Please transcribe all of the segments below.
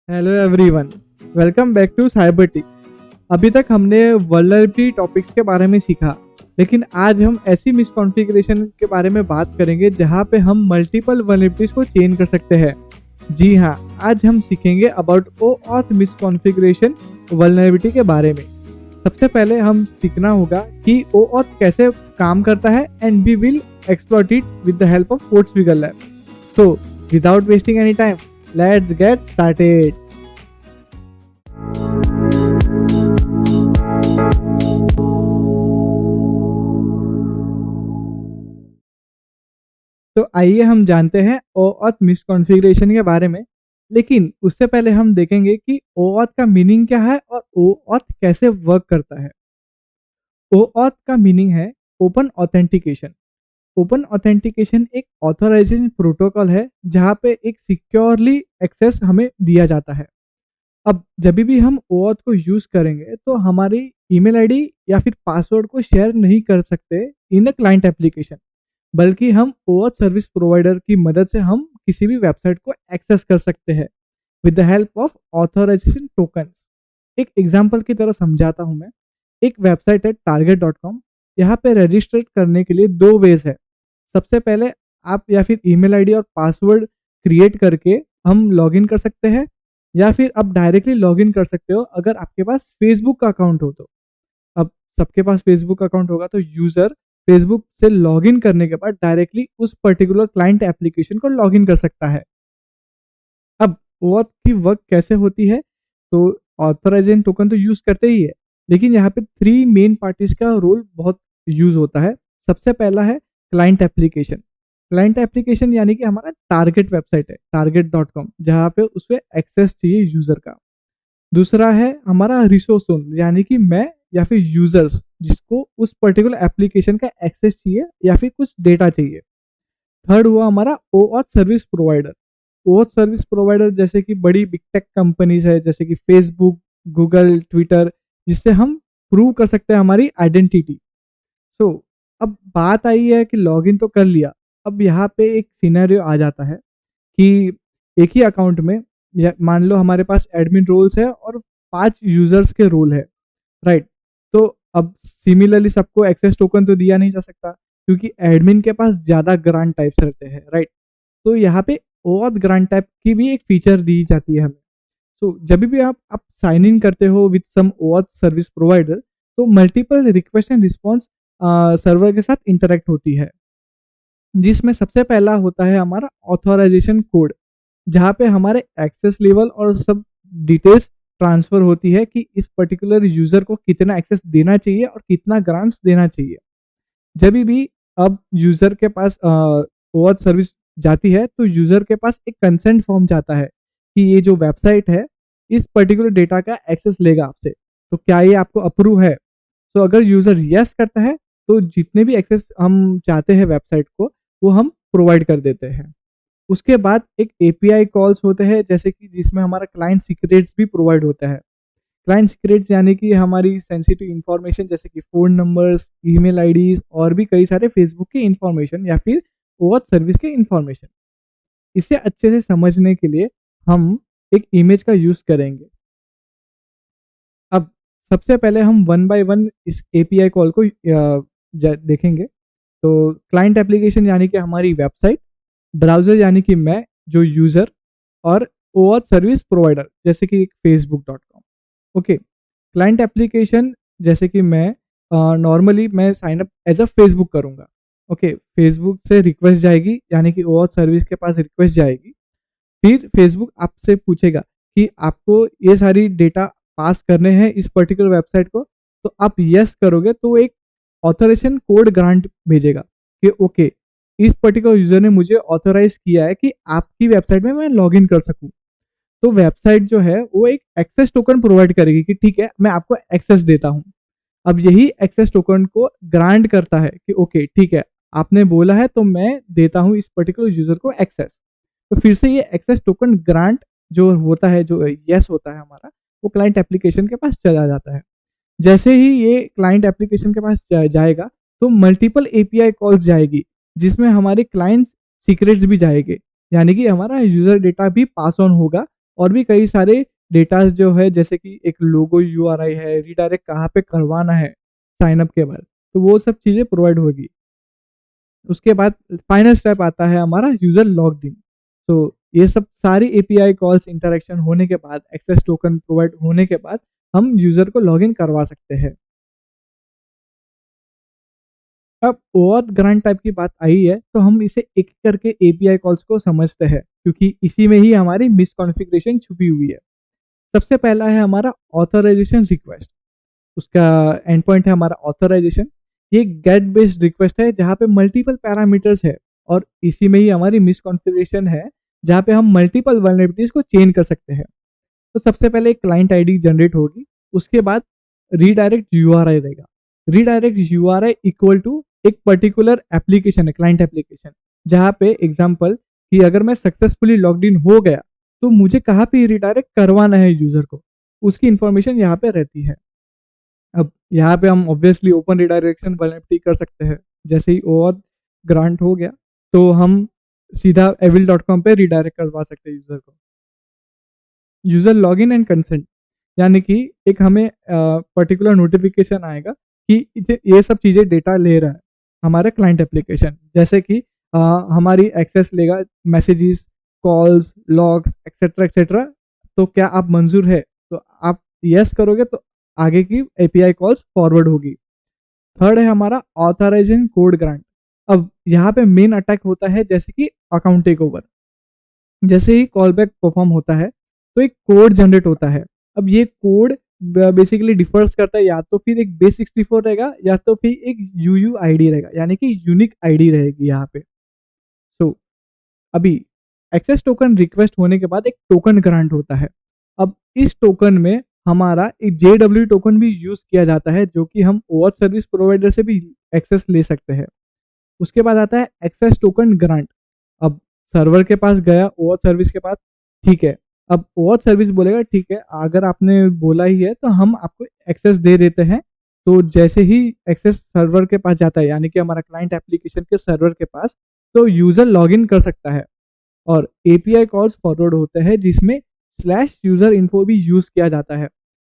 Hello everyone, welcome back to cyber tech. अभी तक हमने वल्नरेबिलिटी टॉपिक्स के बारे में सीखा, लेकिन आज हम ऐसी मिसकॉन्फ़िगरेशन के बारे में बात करेंगे जहां पे हम मल्टीपल वल्नरेबिलिटीज को चेंज कर सकते हैं। जी हाँ, आज हम सीखेंगे अबाउट OAuth मिसकॉन्फ़िगरेशन वल्नरेबिलिटी के बारे में। सबसे पहले हम सीखना होगा कि OAuth कैसे काम करता है and we will exploit it with the help of PortSwigger lab. So without wasting any time, let's get started. तो आइए हम जानते हैं OAuth मिसकॉन्फ़िगरेशन के बारे में। लेकिन उससे पहले हम देखेंगे कि OAuth का मीनिंग क्या है और OAuth कैसे वर्क करता है। OAuth का मीनिंग है ओपन ऑथेंटिकेशन। ओपन ऑथेंटिकेशन एक ऑथराइजेशन प्रोटोकॉल है जहाँ पे एक सिक्योरली एक्सेस हमें दिया जाता है। अब जब भी हम OAuth को यूज़ करेंगे तो हमारी ईमेल आईडी या फिर पासवर्ड को शेयर नहीं कर सकते इन अ क्लाइंट एप्लीकेशन, बल्कि हम OAuth सर्विस प्रोवाइडर की मदद से हम किसी भी वेबसाइट को एक्सेस कर सकते हैं with the help of authorization token. एक एग्जांपल की तरह समझाता हूँ मैं। एक वेबसाइट है target.com। यहाँ पे रजिस्टर करने के लिए दो वेज है। सबसे पहले आप या फिर ईमेल आईडी और पासवर्ड क्रिएट करके हम लॉगिन कर सकते हैं, या फिर आप डायरेक्टली लॉगिन कर सकते हो अगर आपके पास फेसबुक का अकाउंट हो तो। अब सबके पास फेसबुक अकाउंट होगा तो यूजर फेसबुक से लॉगिन करने के बाद डायरेक्टली उस पर्टिकुलर क्लाइंट एप्लीकेशन को लॉगिन कर सकता है। अब OAuth की वर्क कैसे होती है, तो ऑथराइजेशन टोकन तो यूज करते ही है, लेकिन यहाँ पे थ्री मेन पार्टीज का रोल बहुत यूज होता है। सबसे पहला है क्लाइंट एप्लीकेशन। क्लाइंट एप्लीकेशन यानी कि हमारा टारगेट वेबसाइट है target.com, जहाँ पे उसपे एक्सेस चाहिए यूजर का। दूसरा है हमारा रिसोर्स ओनर, यानी कि मैं या फिर यूजर्स जिसको उस पर्टिकुलर एप्लीकेशन का एक्सेस चाहिए या फिर कुछ डेटा चाहिए। थर्ड हुआ हमारा OAuth service provider. OAuth service provider जैसे कि बड़ी बिग टेक कंपनीज है जैसे कि फेसबुक, गूगल, ट्विटर, जिससे हम प्रूव कर सकते हैं हमारी आइडेंटिटी। सो अब बात आई है कि लॉगिन तो कर लिया। अब यहाँ पे एक सिनेरियो आ जाता है कि एक ही अकाउंट में मान लो हमारे पास एडमिन रोल्स है और 5 यूजर्स के रोल है, राइट। तो अब सिमिलरली सबको एक्सेस टोकन तो दिया नहीं जा सकता, क्योंकि एडमिन के पास ज़्यादा ग्रांट टाइप्स रहते हैं, राइट। तो यहाँ पे OAuth ग्रांट टाइप की भी एक फीचर दी जाती है हमें। सो जब भी आप साइन इन करते हो with some OAuth service provider, तो multiple request and response server के साथ इंटरेक्ट होती है, जिसमें सबसे पहला होता है हमारा ऑथराइजेशन कोड, जहाँ पे हमारे एक्सेस लेवल और सब डिटेल्स ट्रांसफर होती है कि इस पर्टिकुलर यूजर को कितना एक्सेस देना चाहिए और कितना ग्रांट्स देना चाहिए। जब भी अब यूजर के पास OAuth सर्विस जाती है तो यूजर के पास एक कंसेंट फॉर्म जाता है कि ये जो वेबसाइट है इस पर्टिकुलर डेटा का एक्सेस लेगा आपसे, तो क्या ये आपको अप्रूव है। तो अगर यूजर यस करता है तो जितने भी एक्सेस हम चाहते हैं वेबसाइट को वो हम प्रोवाइड कर देते हैं। उसके बाद एक API कॉल्स होते हैं जैसे कि जिसमें हमारा क्लाइंट सीक्रेट्स भी प्रोवाइड होता है। क्लाइंट सीक्रेट्स यानी कि हमारी सेंसिटिव इन्फॉर्मेशन जैसे कि फ़ोन नंबर्स, ईमेल आईडीज़ और भी कई सारे फेसबुक के इन्फॉर्मेशन या फिर OAuth सर्विस के इन्फॉर्मेशन। इसे अच्छे से समझने के लिए हम एक इमेज का यूज़ करेंगे। अब सबसे पहले हम वन बाय वन इस API कॉल को देखेंगे। तो क्लाइंट एप्लीकेशन यानी कि हमारी वेबसाइट, ब्राउज़र यानी कि मैं जो यूज़र, और OAuth सर्विस प्रोवाइडर जैसे कि facebook.com। ओके, क्लाइंट एप्लीकेशन जैसे कि मैं नॉर्मली मैं sign up as a Facebook करूँगा। ओके, फेसबुक से रिक्वेस्ट जाएगी यानी कि OAuth सर्विस के पास रिक्वेस्ट जाएगी। फिर फेसबुक आपसे पूछेगा कि आपको ये सारी डेटा पास करने हैं इस पर्टिकुलर वेबसाइट को, तो आप यस करोगे तो वो एक ऑथराइजेशन कोड ग्रांट भेजेगा कि ओके, इस पर्टिकुलर यूजर ने मुझे ऑथराइज किया है कि आपकी वेबसाइट में मैं लॉगिन कर सकूं। तो वेबसाइट जो है वो एक एक्सेस टोकन प्रोवाइड करेगी कि ठीक है मैं आपको एक्सेस देता हूँ। अब यही एक्सेस टोकन को ग्रांट करता है कि ओके ठीक है, आपने बोला है तो मैं देता हूँ इस पर्टिकुलर यूजर को एक्सेस। तो फिर से ये एक्सेस टोकन ग्रांट जो होता है, जो यस होता है हमारा, वो क्लाइंट एप्लीकेशन के पास चला जाता है। जैसे ही ये क्लाइंट एप्लीकेशन के पास जाएगा तो मल्टीपल API कॉल्स जाएगी, जिसमें हमारे क्लाइंट सीक्रेट्स भी जाएंगे, यानी कि हमारा यूजर डेटा भी पास ऑन होगा और भी कई सारे डेटास जो है, जैसे कि एक लोगो यूआरआई है, रीडायरेक्ट कहाँ पे करवाना है साइन अप के बाद, तो वो सब चीज़ें प्रोवाइड होगी। उसके बाद फाइनल स्टेप आता है हमारा यूजर लॉग्ड इन। तो ये सब सारी एपीआई कॉल्स इंटरेक्शन होने के बाद, एक्सेस टोकन प्रोवाइड होने के बाद, हम यूजर को लॉगिन करवा सकते हैं। अब ओऑथ ग्रांट टाइप की बात आई है, तो हम इसे एक करके एपीआई कॉल्स को समझते हैं, क्योंकि इसी में ही हमारी मिसकॉन्फ़िगरेशन छुपी हुई है। सबसे पहला है हमारा ऑथराइजेशन रिक्वेस्ट। उसका एंड पॉइंट है हमारा ऑथराइजेशन। ये गेट बेस्ड रिक्वेस्ट है जहाँ पे मल्टीपल पैरामीटर्स है, और इसी में ही हमारी मिसकॉन्फ़िगरेशन है, जहाँ पे हम मल्टीपल वल्नरेबिलिटीज को चेंज कर सकते हैं। तो सबसे पहले एक क्लाइंट आईडी जनरेट होगी, उसके बाद रीडायरेक्ट यूआरआई रहेगा। रीडायरेक्ट यूआरआई इक्वल टू एक पर्टिकुलर एप्लीकेशन है, क्लाइंट एप्लीकेशन, जहाँ पे एग्जांपल कि अगर मैं सक्सेसफुली लॉग्ड इन हो गया, तो मुझे कहाँ पे रिडायरेक्ट करवाना है यूजर को, उसकी इंफॉर्मेशन यहाँ पे रहती है। अब यहाँ पे हम ऑब्वियसली ओपन रिडायरेक्शन वल्नरेबिलिटी कर सकते हैं। जैसे ही ओऑथ ग्रांट हो गया, तो हम सीधा evil.com पे रिडायरेक्ट करवा सकते हैं यूजर को। यूजर लॉगिन एंड कंसेंट, यानी कि एक हमें पर्टिकुलर नोटिफिकेशन आएगा कि ये सब चीज़ें डेटा ले रहा है हमारे क्लाइंट एप्लीकेशन, जैसे कि हमारी एक्सेस लेगा, messages, calls, logs, etcetera etcetera. तो क्या आप मंजूर है? तो आप यस करोगे तो आगे की एपीआई कॉल्स फॉरवर्ड होगी। थर्ड है हमारा ऑथराइजिंग कोड ग्रांट। अब यहाँ पे मेन अटैक होता है, जैसे कि अकाउंट टेक ओवर। जैसे ही कॉल बैक परफॉर्म होता है, तो एक कोड जनरेट होता है। अब ये कोड बेसिकली डिफर्स करता है, या तो फिर एक बेस 64 रहेगा, या तो फिर एक यूयू आईडी रहेगा, यानी कि यूनिक आईडी रहेगी यहाँ पे। सो अभी एक्सेस टोकन रिक्वेस्ट होने के बाद एक टोकन ग्रांट होता है। अब इस टोकन में हमारा एक जेडब्ल्यू टोकन भी यूज किया जाता है, जो कि हम ओऑथ सर्विस प्रोवाइडर से भी एक्सेस ले सकते हैं। उसके बाद आता है एक्सेस टोकन ग्रांट। अब सर्वर के पास गया, ओऑथ सर्विस के पास, ठीक है। अब ओऑथ सर्विस बोलेगा ठीक है, अगर आपने बोला ही है तो हम आपको एक्सेस दे देते हैं। तो जैसे ही एक्सेस सर्वर के पास जाता है, यानी कि हमारा क्लाइंट एप्लीकेशन के सर्वर के पास, तो यूजर लॉगिन कर सकता है, और एपीआई कॉल्स फॉरवर्ड होते हैं, जिसमें स्लैश यूजर इन्फो भी यूज किया जाता है,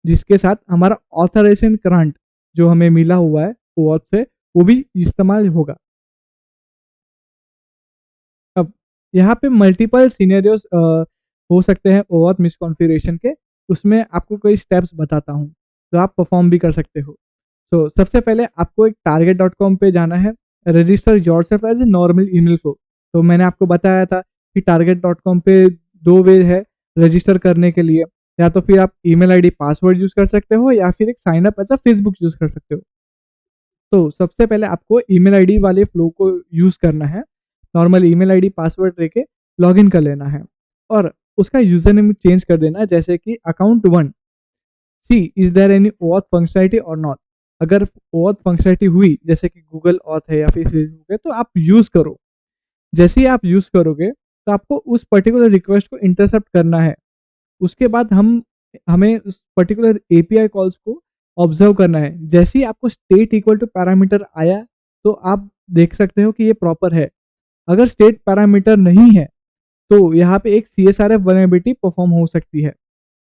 जिसके साथ हमारा ऑथराइजेशन ग्रांट जो हमें मिला हुआ है ओऑथ से, वो भी इस्तेमाल होगा। अब यहाँ पे मल्टीपल सिनेरियोस हो सकते हैं ओऑथ मिसकॉन्फ़िगरेशन के। उसमें आपको कई स्टेप्स बताता हूँ, जो आप परफॉर्म भी कर सकते हो। तो सबसे पहले आपको एक target.com पे जाना है, register yourself as a normal email flow. तो मैंने आपको बताया था कि target.com पे दो वे है रजिस्टर करने के लिए, या तो फिर आप ईमेल आईडी पासवर्ड यूज कर सकते हो, या फिर एक sign up as a Facebook use कर सकते हो। तो सबसे पहले आपको ईमेल आईडी वाले फ्लो को यूज करना है। नॉर्मल ईमेल आईडी पासवर्ड लेके लॉगिन कर लेना है, और उसका यूजर नेम चेंज कर देना है, जैसे कि account 1। See is there any auth functionality और नॉट। अगर ऑथ फंक्शनैलिटी हुई, जैसे कि गूगल ऑथ है या फिर फेसबुक है, तो आप यूज करो। जैसे ही आप यूज करोगे, तो आपको उस पर्टिकुलर रिक्वेस्ट को इंटरसेप्ट करना है। उसके बाद हमें उस पर्टिकुलर एपीआई कॉल्स को ऑब्जर्व करना है। जैसे ही आपको स्टेट इक्वल टू पैरामीटर आया, तो आप देख सकते हो कि ये प्रॉपर है। अगर स्टेट पैरामीटर नहीं है, तो यहाँ पे एक सीएसआरएफ वल्नरेबिलिटी परफॉर्म हो सकती है।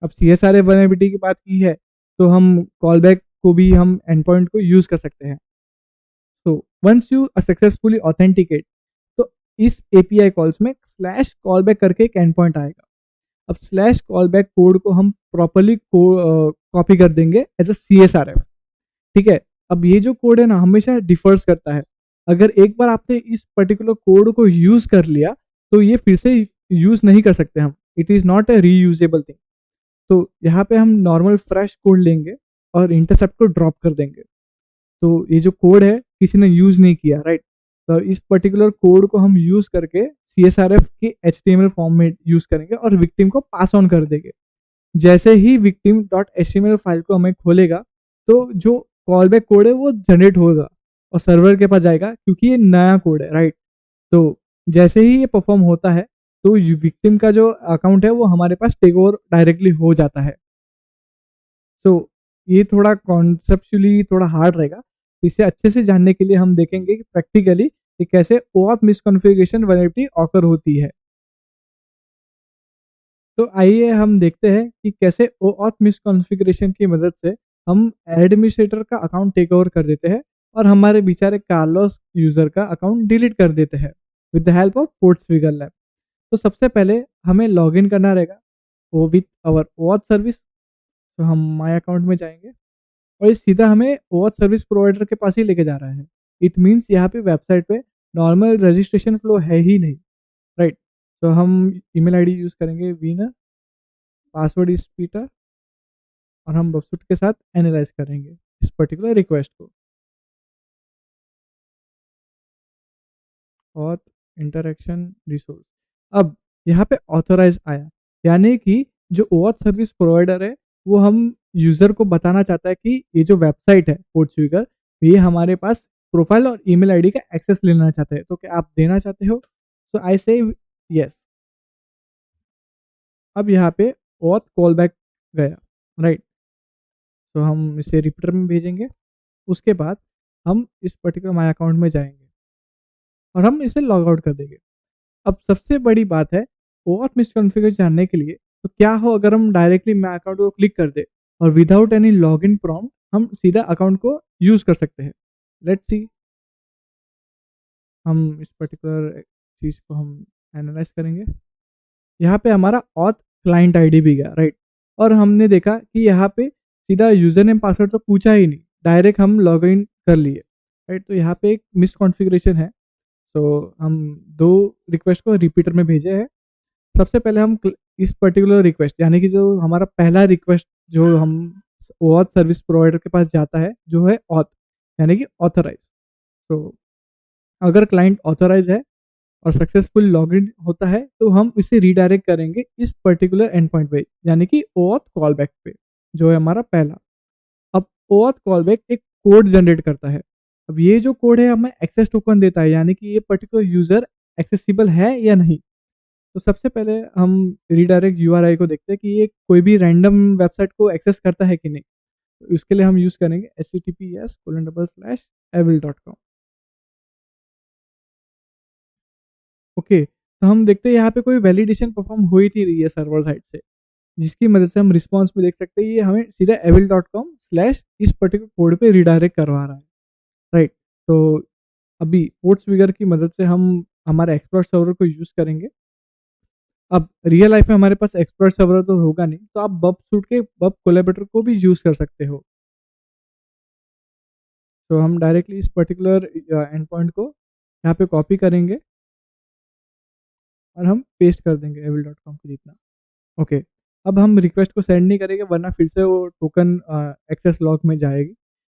अब सीएसआरएफ वल्नरेबिलिटी की बात की है, तो हम कॉल बैक को भी हम एंड पॉइंट को यूज कर सकते हैं। तो वंस यू सक्सेसफुली ऑथेंटिकेट, तो इस एपीआई कॉल्स में स्लैश कॉल बैक करके एक एंड पॉइंट आएगा। अब स्लैश कॉल बैक कोड को हम प्रॉपरली कॉपी कर देंगे एज अ सीएसआरएफ। ठीक है। अब ये जो कोड है ना, हमेशा डिफर्स करता है। अगर एक बार आपने इस पर्टिकुलर कोड को यूज कर लिया, तो ये फिर से यूज नहीं कर सकते हम। It is not a reusable thing. तो यहाँ पे हम नॉर्मल फ्रेश कोड लेंगे और इंटरसेप्ट को ड्रॉप कर देंगे। तो ये जो कोड है, किसी ने यूज नहीं किया, राइट। तो इस पर्टिकुलर कोड को हम यूज करके सीएसआरएफ के एचटीएमएल फॉर्म में यूज करेंगे, और विक्टिम को पास ऑन कर देंगे। जैसे ही विक्टिम डॉट एचटीएमएल फाइल को हमें खोलेगा, तो जो कॉल बैक कोड है वो जनरेट होगा और सर्वर के पास जाएगा, क्योंकि ये नया कोड है, राइट। तो जैसे ही ये परफॉर्म होता है, तो विक्टिम का जो अकाउंट है वो हमारे पास टेक ओवर डायरेक्टली हो जाता है। तो ये थोड़ा कॉन्सेप्चुअली थोड़ा हार्ड रहेगा। इसे अच्छे से जानने के लिए हम देखेंगे कि प्रैक्टिकली कि कैसे ओऑथ मिसकॉन्फ़िगरेशन वल्नरेबिलिटी ऑकर होती है। तो आइए हम देखते हैं कि कैसे OAuth मिसकॉन्फ़िगरेशन की मदद से हम एडमिनिस्ट्रेटर का अकाउंट टेक ओवर कर देते हैं और हमारे बेचारे कार्लोस यूज़र का अकाउंट डिलीट कर देते हैं with the help of PortSwigger lab. तो सबसे पहले हमें लॉगिन करना रहेगा वो विथ आवर OAuth सर्विस। तो हम माय अकाउंट में जाएंगे और ये सीधा हमें OAuth सर्विस प्रोवाइडर के पास ही लेके जा रहा है। इट मीन्स यहाँ पे वेबसाइट पे नॉर्मल रजिस्ट्रेशन फ्लो है ही नहीं, राइट। तो हम ईमेल आईडी यूज़ करेंगे वीना, पासवर्ड इज पीटर, और हम बक्सुट के साथ एनालाइज करेंगे इस पर्टिकुलर रिक्वेस्ट को। और इंटरेक्शन रिसोर्स, अब यहाँ पे ऑथराइज आया, यानी कि जो OAuth सर्विस प्रोवाइडर है वो हम यूज़र को बताना चाहता है कि ये जो वेबसाइट है पोर्टस्विगर, ये हमारे पास प्रोफाइल और ईमेल आईडी का एक्सेस लेना चाहते हैं, तो क्या आप देना चाहते हो? सो आई से यस। अब यहाँ पे OAuth कॉल बैक गया, राइट। तो हम इसे रिपीटर में भेजेंगे। उसके बाद हम इस पर्टिकुलर माय अकाउंट में जाएंगे और हम इसे लॉग आउट कर देंगे। अब सबसे बड़ी बात है OAuth मिसकॉन्फ़िगर जानने के लिए, तो क्या हो अगर हम डायरेक्टली माय अकाउंट को क्लिक कर दे और विदाउट एनी लॉगिन प्रॉम्प्ट हम सीधा अकाउंट को यूज़ कर सकते हैं। लेट्स सी, हम इस पर्टिकुलर चीज़ को हम एनालाइज करेंगे। यहाँ पे हमारा ऑथ क्लाइंट आईडी भी गया, राइट। और हमने देखा कि यहाँ पे सीधा यूज़र नेम पासवर्ड तो पूछा ही नहीं, डायरेक्ट हम लॉगिन कर लिए, राइट। तो यहाँ पे एक मिसकॉन्फ़िगरेशन है। तो हम दो रिक्वेस्ट को रिपीटर में भेजे हैं। सबसे पहले हम इस पर्टिकुलर रिक्वेस्ट, यानी कि जो हमारा पहला रिक्वेस्ट जो हम OAuth सर्विस प्रोवाइडर के पास जाता है, जो है ऑथ, यानी कि ऑथराइज। तो अगर क्लाइंट ऑथराइज है और सक्सेसफुल लॉगिन होता है तो हम इसे रीडायरेक्ट करेंगे इस पर्टिकुलर एंड पॉइंट पे, यानी कि OAuth कॉलबैक पे, जो है हमारा पहला। अब OAuth कॉलबैक एक कोड जनरेट करता है। अब ये जो कोड है हमें एक्सेस टोकन देता है, यानी कि ये पर्टिकुलर यूजर एक्सेसिबल है या नहीं। तो सबसे पहले हम रीडायरेक्ट यूआरआई को देखते हैं कि ये कोई भी रैंडम वेबसाइट को एक्सेस करता है कि नहीं। तो इसके लिए हम यूज़ करेंगे https://evil.com। ओके, तो हम देखते हैं यहाँ पे कोई वैलिडेशन परफॉर्म हो ही नहीं रही है सर्वर साइड से, जिसकी मदद से हम रिस्पॉन्स में देख सकते हैं ये हमें सीधा evil.com/ इस पर्टिकुलर कोड पे रीडायरेक्ट करवा रहा है, राइट। तो अभी पोर्ट्स फिगर की मदद से हम हमारे एक्सप्लोर सर्वर को यूज़ करेंगे। अब रियल लाइफ में हमारे पास एक्सप्लोर सर्वर तो होगा नहीं, तो आप बब सूट के बब कोलैबोरेटर को भी यूज़ कर सकते हो। तो हम डायरेक्टली इस पर्टिकुलर एंड पॉइंट को यहाँ पे कॉपी करेंगे और हम पेस्ट कर देंगे evil.com के जितना। ओके, अब हम रिक्वेस्ट को सेंड नहीं करेंगे वरना फिर से वो टोकन एक्सेस लॉग में जाएगी।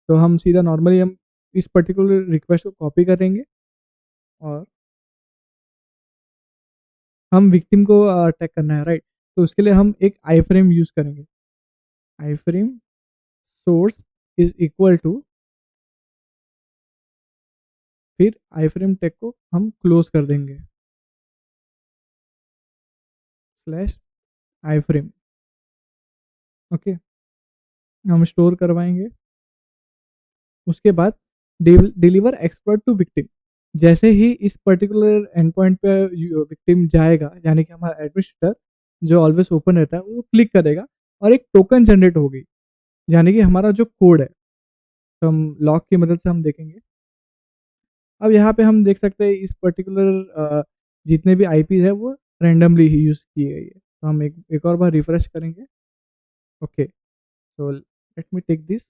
तो हम सीधा नॉर्मली हम इस पर्टिकुलर रिक्वेस्ट को कॉपी करेंगे और हम विक्टिम को टैग करना है, राइट। तो उसके लिए हम एक आई फ्रेम यूज़ करेंगे। Iframe source is equal to, फिर आई फ्रेम टैग को हम क्लोज कर देंगे स्लैश आई फ्रेम। ओके, हम स्टोर करवाएंगे। उसके बाद डिलीवर एक्सपर्ट टू विक्टिम। जैसे ही इस पर्टिकुलर एंड पॉइंट पे विक्टिम जाएगा, यानी कि हमारा एडमिनिस्ट्रेटर जो ऑलवेज ओपन रहता है वो क्लिक करेगा और एक टोकन जनरेट होगी, यानी कि हमारा जो कोड है। तो हम लॉक की मदद से हम देखेंगे। अब यहाँ पे हम देख सकते हैं इस पर्टिकुलर जितने भी आईपी है वो रैंडमली ही यूज़ की गई है। तो हम एक और बार रिफ्रेश करेंगे। ओके, तो let me take this,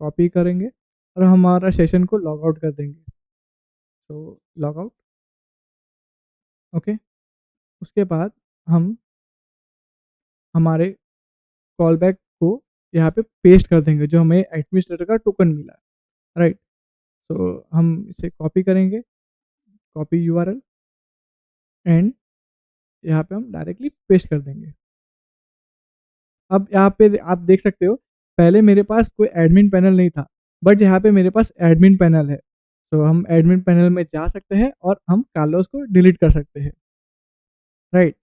copy करेंगे और हमारा सेशन को लॉग आउट कर देंगे। तो लॉग आउट। ओके, उसके बाद हम हमारे कॉल बैक को यहाँ पे पेस्ट कर देंगे जो हमें एडमिनिस्ट्रेटर का टोकन मिला है, राइट। तो हम इसे कॉपी करेंगे, कॉपी यूआरएल, एंड यहाँ पे हम डायरेक्टली पेस्ट कर देंगे। अब यहाँ पे आप देख सकते हो पहले मेरे पास कोई एडमिन पैनल नहीं था, बट यहाँ पे मेरे पास एडमिन पैनल है। तो हम एडमिन पैनल में जा सकते हैं और हम कार्लोस को डिलीट कर सकते हैं, right.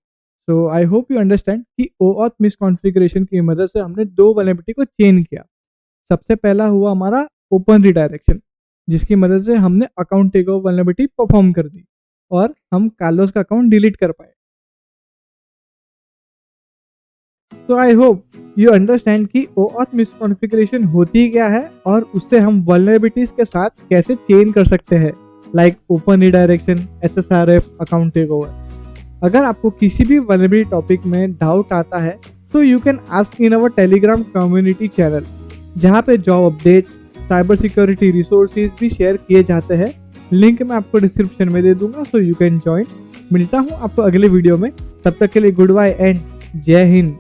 So I hope you understand कि OAuth मिसकॉन्फ़िगरेशन की मदद से हमने दो वल्नरेबिलिटी को चेंज किया। सबसे पहला हुआ हमारा ओपन रिडायरेक्शन, जिसकी मदद से हमने account take over vulnerability perform कर दी और हम कार्लोस का अकाउंट डिलीट कर पाए। सो आई होप यू अंडरस्टैंड कि OAuth मिसकॉन्फ़िगरेशन होती क्या है और उससे हम वल्नरेबिलिटीज के साथ कैसे चेंज कर सकते हैं, like open redirection, SSRF, account takeover. अगर आपको किसी भी वल्नरेबिलिटी टॉपिक में डाउट आता है तो you can ask in our Telegram community channel, जहाँ पे job update, cyber security resources भी शेयर किए जाते हैं। लिंक मैं आपको डिस्क्रिप्शन में दे दूंगा, सो यू कैन ज्वाइन। मिलता हूँ आपको अगले वीडियो में, तब तक के लिए गुड बाय एंड जय हिंद।